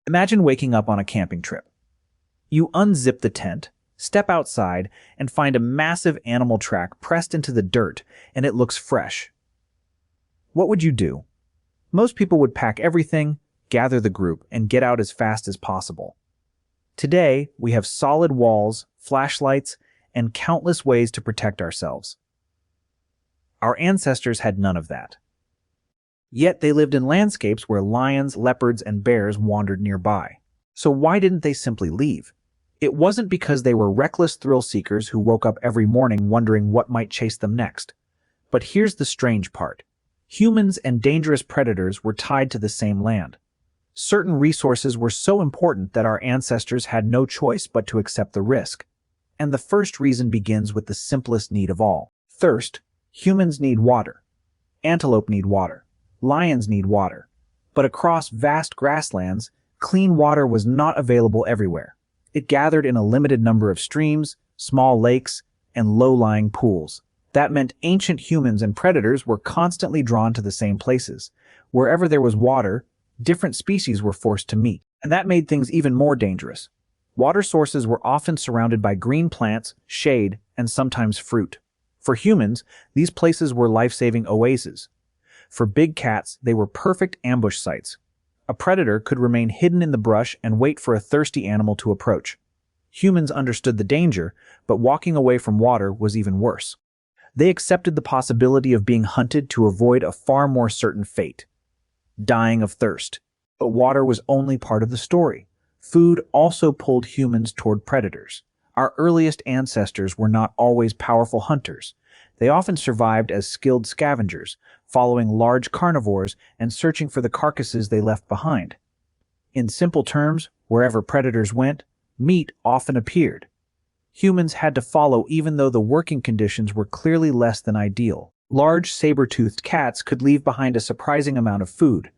Imagine waking up on a camping trip. You unzip the tent, step outside, and find a massive animal track pressed into the dirt, and it looks fresh. What would you do? Most people would pack everything, gather the group, and get out as fast as possible. Today, we have solid walls, flashlights, and countless ways to protect ourselves. Our ancestors had none of that. Yet they lived in landscapes where lions, leopards, and bears wandered nearby. So why didn't they simply leave? It wasn't because they were reckless thrill seekers who woke up every morning wondering what might chase them next. But here's the strange part. Humans and dangerous predators were tied to the same land. Certain resources were so important that our ancestors had no choice but to accept the risk. And the first reason begins with the simplest need of all. Thirst. Humans need water. Antelope need water. Lions need water. But across vast grasslands, clean water was not available everywhere. It gathered in a limited number of streams, small lakes, and low-lying pools. That meant ancient humans and predators were constantly drawn to the same places. Wherever there was water, different species were forced to meet, and that made things even more dangerous. Water sources were often surrounded by green plants, shade, and sometimes fruit. For humans, these places were life-saving oases. For big cats, they were perfect ambush sites. A predator could remain hidden in the brush and wait for a thirsty animal to approach. Humans understood the danger, but walking away from water was even worse. They accepted the possibility of being hunted to avoid a far more certain fate: dying of thirst. But water was only part of the story. Food also pulled humans toward predators. Our earliest ancestors were not always powerful hunters. They often survived as skilled scavengers, following large carnivores and searching for the carcasses they left behind. In simple terms, wherever predators went, meat often appeared. Humans had to follow even though the working conditions were clearly less than ideal. Large saber-toothed cats could leave behind a surprising amount of food.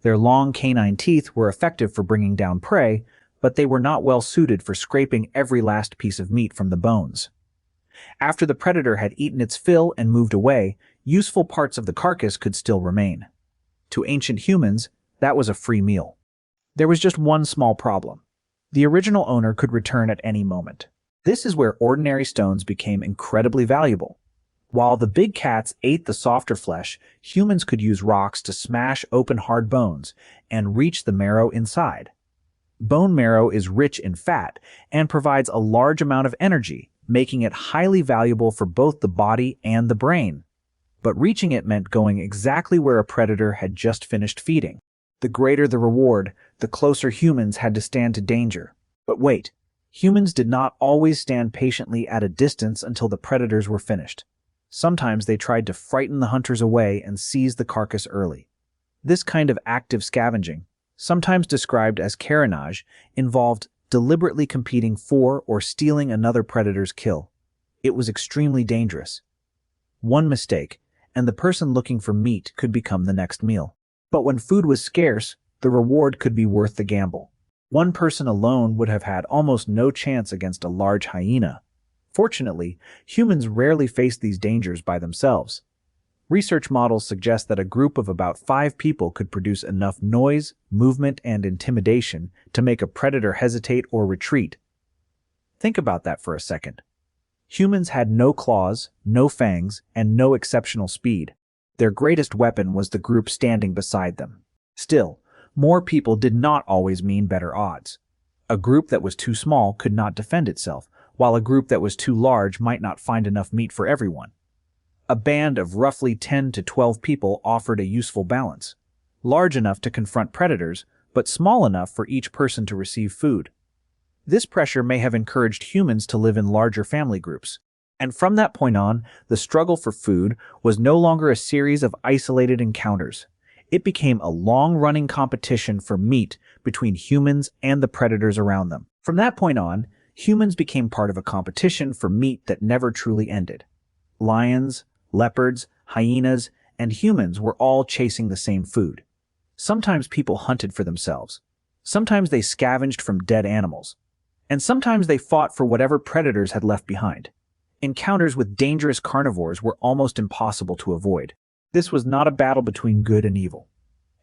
Their long canine teeth were effective for bringing down prey, but they were not well suited for scraping every last piece of meat from the bones. After the predator had eaten its fill and moved away, useful parts of the carcass could still remain. To ancient humans, that was a free meal. There was just one small problem. The original owner could return at any moment. This is where ordinary stones became incredibly valuable. While the big cats ate the softer flesh, humans could use rocks to smash open hard bones and reach the marrow inside. Bone marrow is rich in fat and provides a large amount of energy, making it highly valuable for both the body and the brain. But reaching it meant going exactly where a predator had just finished feeding. The greater the reward, the closer humans had to stand to danger. But wait, humans did not always stand patiently at a distance until the predators were finished. Sometimes they tried to frighten the hunters away and seize the carcass early. This kind of active scavenging, sometimes described as carnage, involved deliberately competing for or stealing another predator's kill. It was extremely dangerous. One mistake, and the person looking for meat could become the next meal. But when food was scarce, the reward could be worth the gamble. One person alone would have had almost no chance against a large hyena. Fortunately, humans rarely face these dangers by themselves. Research models suggest that a group of about 5 people could produce enough noise, movement, and intimidation to make a predator hesitate or retreat. Think about that for a second. Humans had no claws, no fangs, and no exceptional speed. Their greatest weapon was the group standing beside them. Still, more people did not always mean better odds. A group that was too small could not defend itself, while a group that was too large might not find enough meat for everyone. A band of roughly 10 to 12 people offered a useful balance, large enough to confront predators, but small enough for each person to receive food. This pressure may have encouraged humans to live in larger family groups. And from that point on, the struggle for food was no longer a series of isolated encounters. It became a long-running competition for meat between humans and the predators around them. From that point on, humans became part of a competition for meat that never truly ended. Lions, leopards, hyenas, and humans were all chasing the same food. Sometimes people hunted for themselves. Sometimes they scavenged from dead animals. And sometimes they fought for whatever predators had left behind. Encounters with dangerous carnivores were almost impossible to avoid. This was not a battle between good and evil.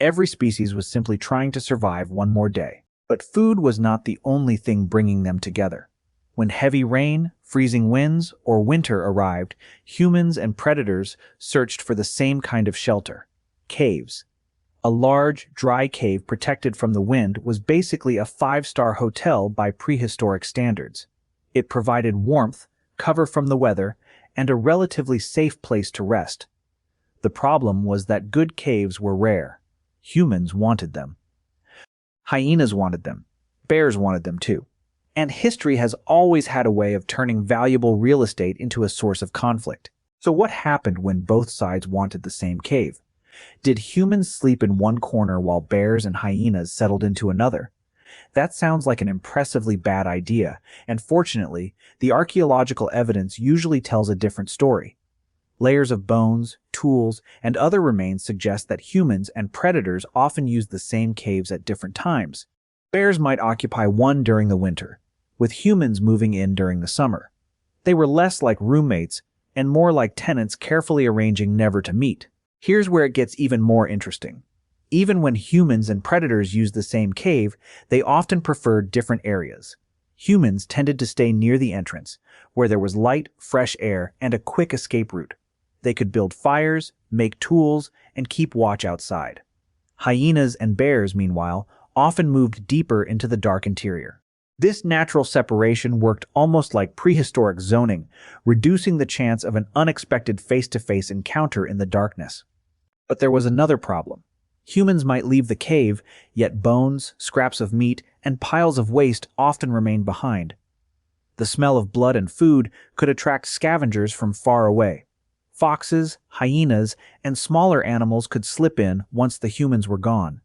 Every species was simply trying to survive one more day. But food was not the only thing bringing them together. When heavy rain, freezing winds, or winter arrived, humans and predators searched for the same kind of shelter: caves. A large, dry cave protected from the wind was basically a five-star hotel by prehistoric standards. It provided warmth, cover from the weather, and a relatively safe place to rest. The problem was that good caves were rare. Humans wanted them. Hyenas wanted them. Bears wanted them too. And history has always had a way of turning valuable real estate into a source of conflict. So what happened when both sides wanted the same cave? Did humans sleep in one corner while bears and hyenas settled into another? That sounds like an impressively bad idea, and fortunately, the archaeological evidence usually tells a different story. Layers of bones, tools, and other remains suggest that humans and predators often used the same caves at different times. Bears might occupy one during the winter, with humans moving in during the summer. They were less like roommates and more like tenants carefully arranging never to meet. Here's where it gets even more interesting. Even when humans and predators used the same cave, they often preferred different areas. Humans tended to stay near the entrance, where there was light, fresh air, and a quick escape route. They could build fires, make tools, and keep watch outside. Hyenas and bears, meanwhile, often moved deeper into the dark interior. This natural separation worked almost like prehistoric zoning, reducing the chance of an unexpected face-to-face encounter in the darkness. But there was another problem. Humans might leave the cave, yet bones, scraps of meat, and piles of waste often remained behind. The smell of blood and food could attract scavengers from far away. Foxes, hyenas, and smaller animals could slip in once the humans were gone.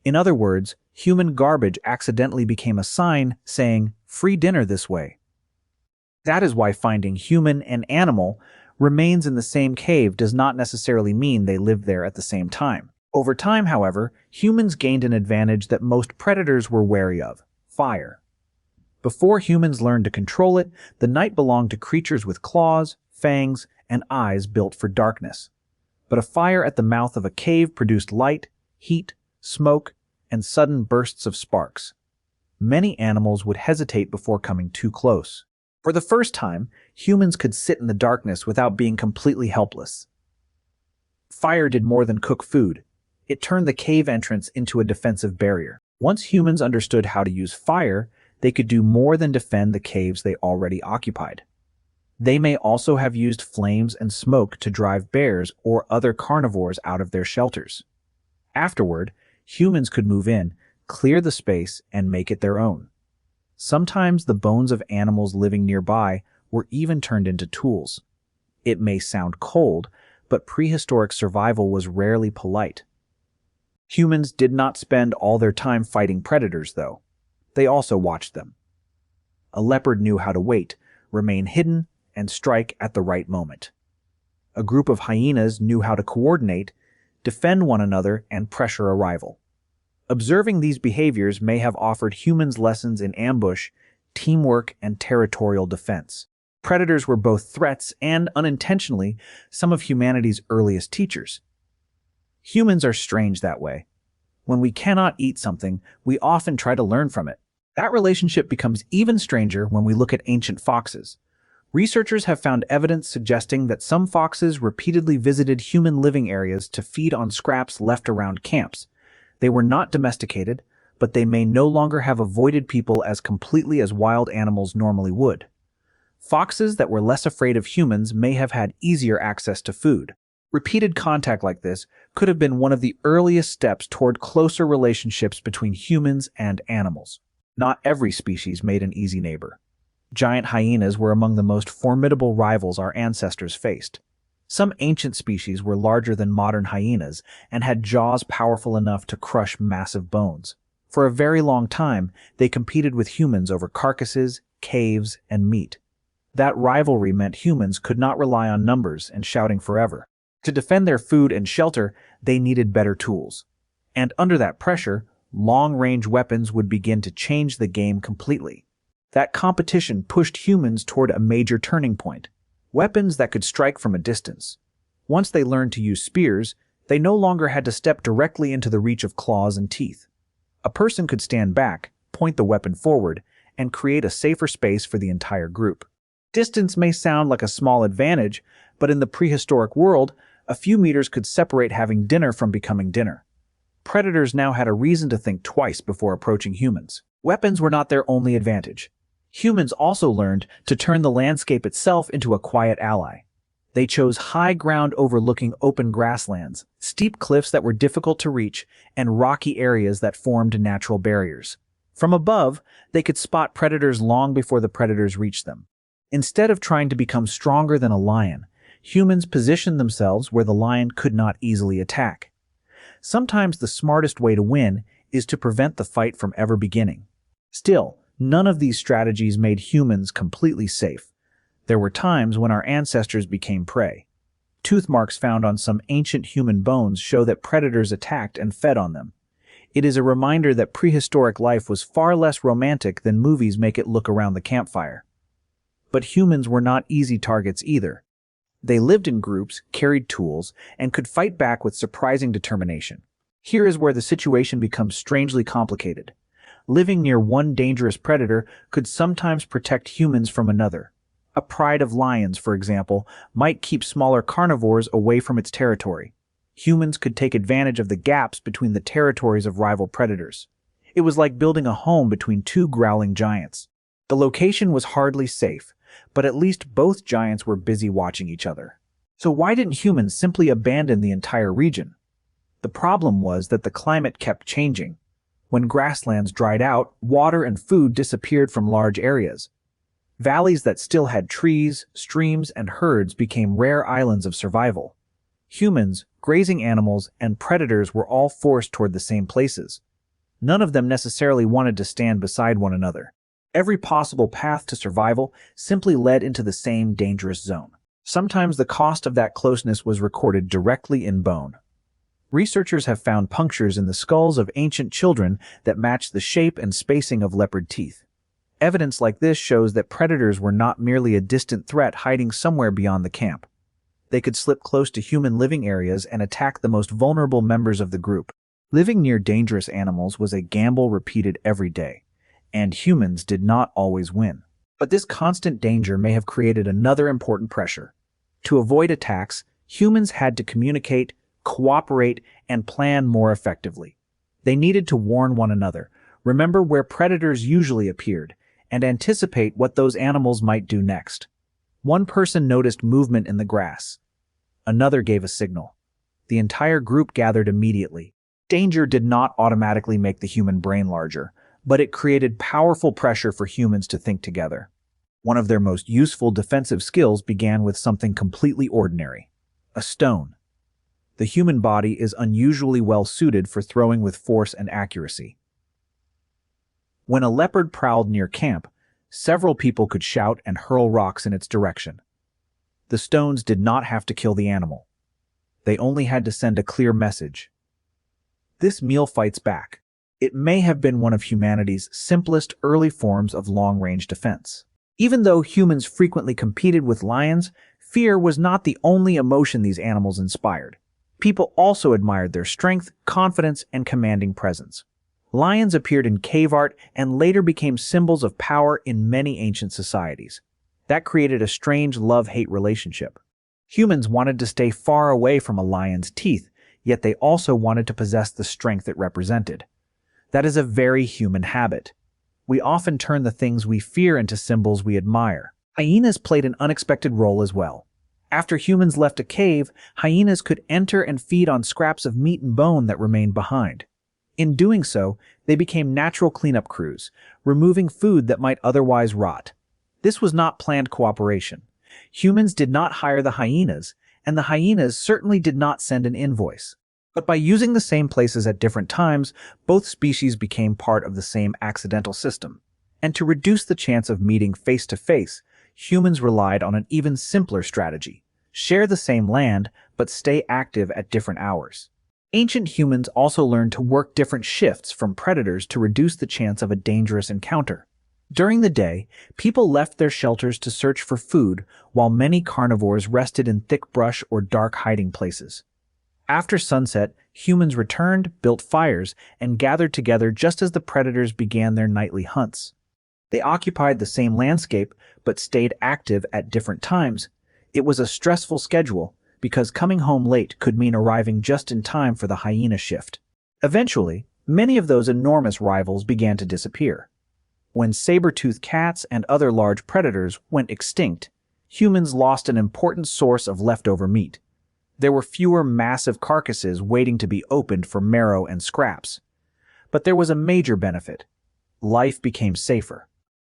In other words, human garbage accidentally became a sign saying, "Free dinner this way." That is why finding human and animal remains in the same cave does not necessarily mean they lived there at the same time. Over time, however, humans gained an advantage that most predators were wary of: fire. Before humans learned to control it, the night belonged to creatures with claws, fangs, and eyes built for darkness. But a fire at the mouth of a cave produced light, heat, smoke, and sudden bursts of sparks. Many animals would hesitate before coming too close. For the first time, humans could sit in the darkness without being completely helpless. Fire did more than cook food. It turned the cave entrance into a defensive barrier. Once humans understood how to use fire, they could do more than defend the caves they already occupied. They may also have used flames and smoke to drive bears or other carnivores out of their shelters. Afterward, humans could move in, clear the space, and make it their own. Sometimes the bones of animals living nearby were even turned into tools. It may sound cold, but prehistoric survival was rarely polite. Humans did not spend all their time fighting predators, though. They also watched them. A leopard knew how to wait, remain hidden, and strike at the right moment. A group of hyenas knew how to coordinate, defend one another, and pressure a rival. Observing these behaviors may have offered humans lessons in ambush, teamwork, and territorial defense. Predators were both threats and, unintentionally, some of humanity's earliest teachers. Humans are strange that way. When we cannot eat something, we often try to learn from it. That relationship becomes even stranger when we look at ancient foxes. Researchers have found evidence suggesting that some foxes repeatedly visited human living areas to feed on scraps left around camps. They were not domesticated, but they may no longer have avoided people as completely as wild animals normally would. Foxes that were less afraid of humans may have had easier access to food. Repeated contact like this could have been one of the earliest steps toward closer relationships between humans and animals. Not every species made an easy neighbor. Giant hyenas were among the most formidable rivals our ancestors faced. Some ancient species were larger than modern hyenas and had jaws powerful enough to crush massive bones. For a very long time, they competed with humans over carcasses, caves, and meat. That rivalry meant humans could not rely on numbers and shouting forever. To defend their food and shelter, they needed better tools. And under that pressure, long-range weapons would begin to change the game completely. That competition pushed humans toward a major turning point: weapons that could strike from a distance. Once they learned to use spears, they no longer had to step directly into the reach of claws and teeth. A person could stand back, point the weapon forward, and create a safer space for the entire group. Distance may sound like a small advantage, but in the prehistoric world, a few meters could separate having dinner from becoming dinner. Predators now had a reason to think twice before approaching humans. Weapons were not their only advantage. Humans also learned to turn the landscape itself into a quiet ally. They chose high ground overlooking open grasslands, steep cliffs that were difficult to reach, and rocky areas that formed natural barriers. From above, they could spot predators long before the predators reached them. Instead of trying to become stronger than a lion, humans positioned themselves where the lion could not easily attack. Sometimes the smartest way to win is to prevent the fight from ever beginning. Still, none of these strategies made humans completely safe. There were times when our ancestors became prey. Tooth marks found on some ancient human bones show that predators attacked and fed on them. It is a reminder that prehistoric life was far less romantic than movies make it look around the campfire. But humans were not easy targets either. They lived in groups, carried tools, and could fight back with surprising determination. Here is where the situation becomes strangely complicated. Living near one dangerous predator could sometimes protect humans from another. A pride of lions, for example, might keep smaller carnivores away from its territory. Humans could take advantage of the gaps between the territories of rival predators. It was like building a home between two growling giants. The location was hardly safe, but at least both giants were busy watching each other. So why didn't humans simply abandon the entire region? The problem was that the climate kept changing. When grasslands dried out, water and food disappeared from large areas. Valleys that still had trees, streams, and herds became rare islands of survival. Humans, grazing animals, and predators were all forced toward the same places. None of them necessarily wanted to stand beside one another. Every possible path to survival simply led into the same dangerous zone. Sometimes the cost of that closeness was recorded directly in bone. Researchers have found punctures in the skulls of ancient children that match the shape and spacing of leopard teeth. Evidence like this shows that predators were not merely a distant threat hiding somewhere beyond the camp. They could slip close to human living areas and attack the most vulnerable members of the group. Living near dangerous animals was a gamble repeated every day, and humans did not always win. But this constant danger may have created another important pressure. To avoid attacks, humans had to communicate, cooperate, and plan more effectively. They needed to warn one another, remember where predators usually appeared, and anticipate what those animals might do next. One person noticed movement in the grass. Another gave a signal. The entire group gathered immediately. Danger did not automatically make the human brain larger, but it created powerful pressure for humans to think together. One of their most useful defensive skills began with something completely ordinary: a stone. The human body is unusually well suited for throwing with force and accuracy. When a leopard prowled near camp, several people could shout and hurl rocks in its direction. The stones did not have to kill the animal. They only had to send a clear message. This meal fights back. It may have been one of humanity's simplest early forms of long-range defense. Even though humans frequently competed with lions, fear was not the only emotion these animals inspired. People also admired their strength, confidence, and commanding presence. Lions appeared in cave art and later became symbols of power in many ancient societies. That created a strange love-hate relationship. Humans wanted to stay far away from a lion's teeth, yet they also wanted to possess the strength it represented. That is a very human habit. We often turn the things we fear into symbols we admire. Hyenas played an unexpected role as well. After humans left a cave, hyenas could enter and feed on scraps of meat and bone that remained behind. In doing so, they became natural cleanup crews, removing food that might otherwise rot. This was not planned cooperation. Humans did not hire the hyenas, and the hyenas certainly did not send an invoice. But by using the same places at different times, both species became part of the same accidental system. And to reduce the chance of meeting face to face, humans relied on an even simpler strategy: share the same land, but stay active at different hours. Ancient humans also learned to work different shifts from predators to reduce the chance of a dangerous encounter. During the day, people left their shelters to search for food, while many carnivores rested in thick brush or dark hiding places. After sunset, humans returned, built fires, and gathered together just as the predators began their nightly hunts. They occupied the same landscape, but stayed active at different times. It was a stressful schedule, because coming home late could mean arriving just in time for the hyena shift. Eventually, many of those enormous rivals began to disappear. When saber-toothed cats and other large predators went extinct, humans lost an important source of leftover meat. There were fewer massive carcasses waiting to be opened for marrow and scraps. But there was a major benefit. Life became safer.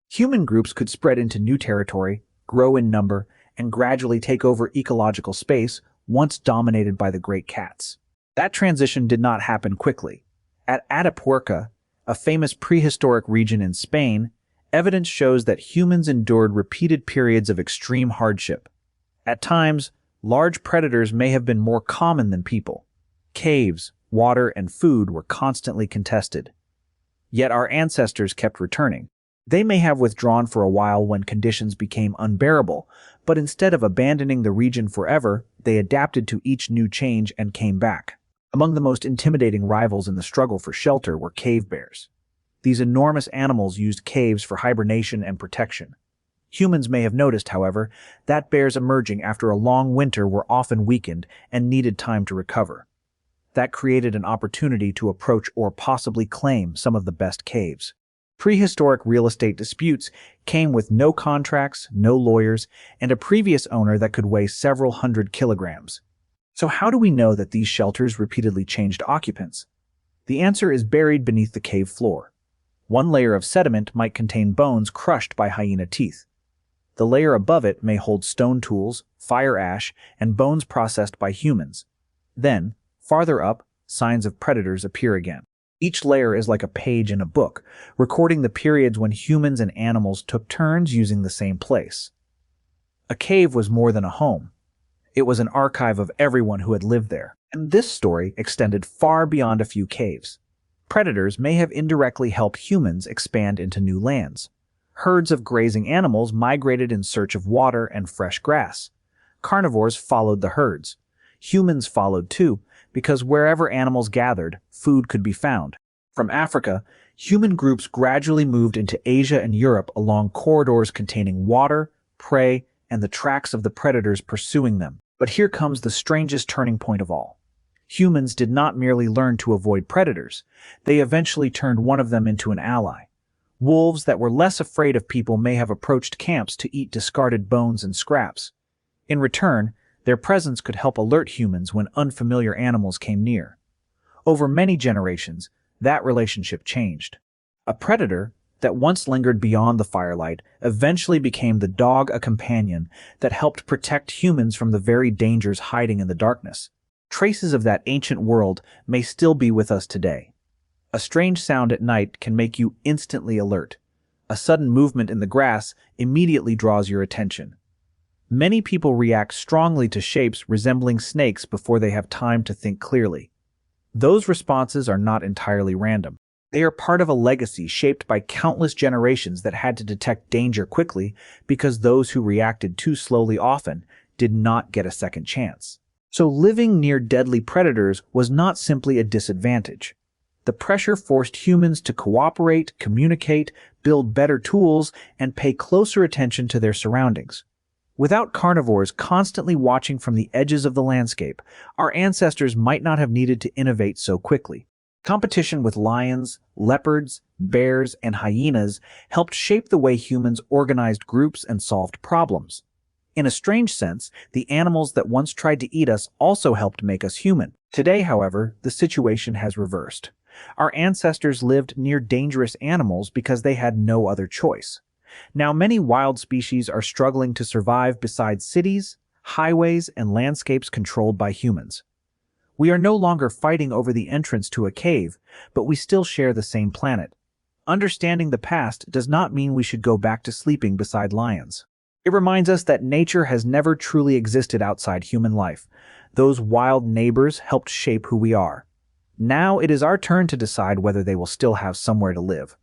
Human groups could spread into new territory, grow in number, and gradually take over ecological space once dominated by the great cats. That transition did not happen quickly. At Atapuerca, a famous prehistoric region in Spain, evidence shows that humans endured repeated periods of extreme hardship. At times, large predators may have been more common than people. Caves, water, and food were constantly contested. Yet our ancestors kept returning. They may have withdrawn for a while when conditions became unbearable, but instead of abandoning the region forever, they adapted to each new change and came back. Among the most intimidating rivals in the struggle for shelter were cave bears. These enormous animals used caves for hibernation and protection. Humans may have noticed, however, that bears emerging after a long winter were often weakened and needed time to recover. That created an opportunity to approach or possibly claim some of the best caves. Prehistoric real estate disputes came with no contracts, no lawyers, and a previous owner that could weigh several hundred kilograms. So how do we know that these shelters repeatedly changed occupants? The answer is buried beneath the cave floor. One layer of sediment might contain bones crushed by hyena teeth. The layer above it may hold stone tools, fire ash, and bones processed by humans. Then, farther up, signs of predators appear again. Each layer is like a page in a book, recording the periods when humans and animals took turns using the same place. A cave was more than a home. It was an archive of everyone who had lived there, and this story extended far beyond a few caves. Predators may have indirectly helped humans expand into new lands. Herds of grazing animals migrated in search of water and fresh grass. Carnivores followed the herds. Humans followed too, because wherever animals gathered, food could be found. From Africa, human groups gradually moved into Asia and Europe along corridors containing water, prey, and the tracks of the predators pursuing them. But here comes the strangest turning point of all. Humans did not merely learn to avoid predators. They eventually turned one of them into an ally. Wolves that were less afraid of people may have approached camps to eat discarded bones and scraps. In return, their presence could help alert humans when unfamiliar animals came near. Over many generations, that relationship changed. A predator that once lingered beyond the firelight eventually became the dog, a companion that helped protect humans from the very dangers hiding in the darkness. Traces of that ancient world may still be with us today. A strange sound at night can make you instantly alert. A sudden movement in the grass immediately draws your attention. Many people react strongly to shapes resembling snakes before they have time to think clearly. Those responses are not entirely random. They are part of a legacy shaped by countless generations that had to detect danger quickly because those who reacted too slowly often did not get a second chance. So living near deadly predators was not simply a disadvantage. The pressure forced humans to cooperate, communicate, build better tools, and pay closer attention to their surroundings. Without carnivores constantly watching from the edges of the landscape, our ancestors might not have needed to innovate so quickly. Competition with lions, leopards, bears, and hyenas helped shape the way humans organized groups and solved problems. In a strange sense, the animals that once tried to eat us also helped make us human. Today, however, the situation has reversed. Our ancestors lived near dangerous animals because they had no other choice. Now many wild species are struggling to survive beside cities, highways, and landscapes controlled by humans. We are no longer fighting over the entrance to a cave, but we still share the same planet. Understanding the past does not mean we should go back to sleeping beside lions. It reminds us that nature has never truly existed outside human life. Those wild neighbors helped shape who we are. Now it is our turn to decide whether they will still have somewhere to live.